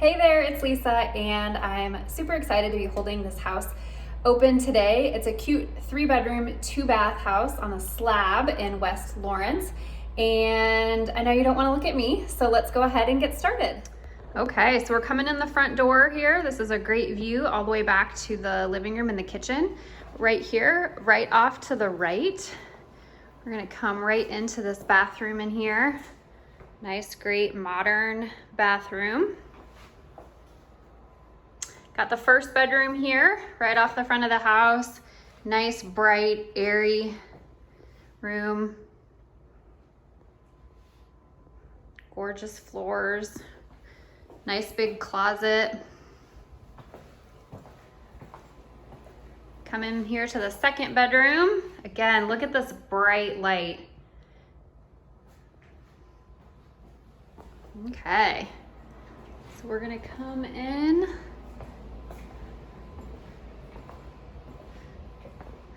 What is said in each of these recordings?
Hey there, it's Lisa, and I'm super excited to be holding this house open today. It's a cute 3-bedroom, 2-bath house on a slab in West Lawrence. And I know you don't want to look at me, so let's go ahead and get started. Okay, so we're coming in the front door here. This is a great view all the way back to the living room and the kitchen. Right here, right off to the right, we're gonna come right into this bathroom in here. Nice, great, modern bathroom. Got the first bedroom here, right off the front of the house. Nice, bright, airy room. Gorgeous floors. Nice big closet. Come in here to the second bedroom. Again, look at this bright light. Okay, so we're gonna come in.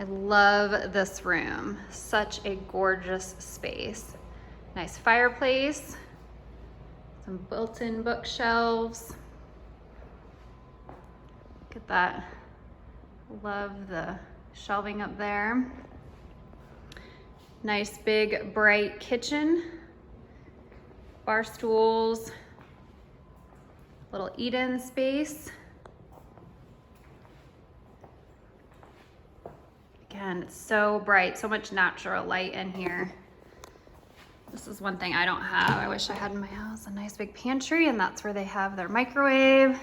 I love this room. Such a gorgeous space. Nice fireplace, some built-in bookshelves. Look at that. Love the shelving up there. Nice big bright kitchen. Bar stools. Little eat-in space. Again, it's so bright, so much natural light in here. This is one thing I don't have. I wish I had in my house, a nice big pantry, and that's where they have their microwave.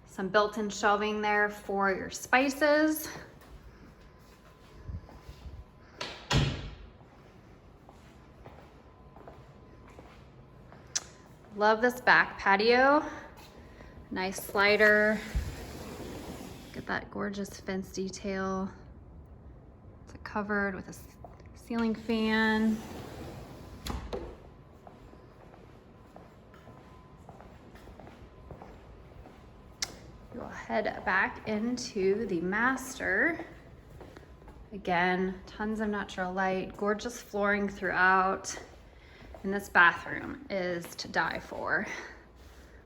Some built-in shelving there for your spices. Love this back patio. Nice slider. Look at that gorgeous fence detail. It's covered with a ceiling fan. We'll head back into the master. Again, tons of natural light, gorgeous flooring throughout. And this bathroom is to die for.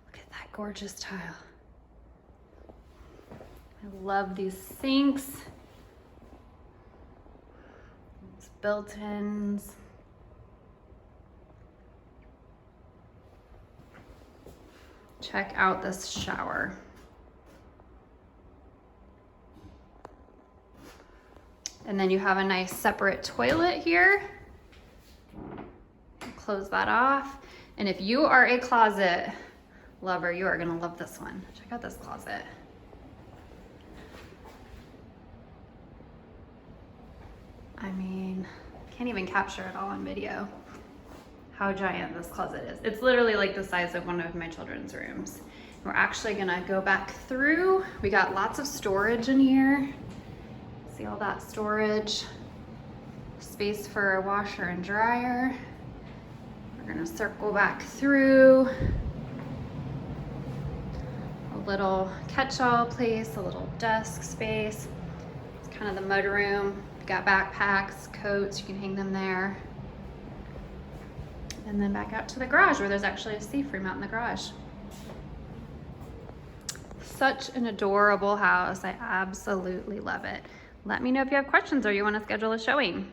Look at that gorgeous tile. I love these sinks. These built-ins. Check out this shower. And then you have a nice separate toilet here. Close that off. And if you are a closet lover, you are gonna love this one. Check out this closet. I mean, can't even capture it all on video how giant this closet is. It's literally like the size of one of my children's rooms. We're actually gonna go back through. We got lots of storage in here. See all that storage, space for a washer and dryer. We're gonna circle back through. A little catch-all place, a little desk space. It's kind of the mud room. You got backpacks, coats, you can hang them there. And then back out to the garage where there's actually a safe room out in the garage. Such an adorable house. I absolutely love it. Let me know if you have questions or you want to schedule a showing.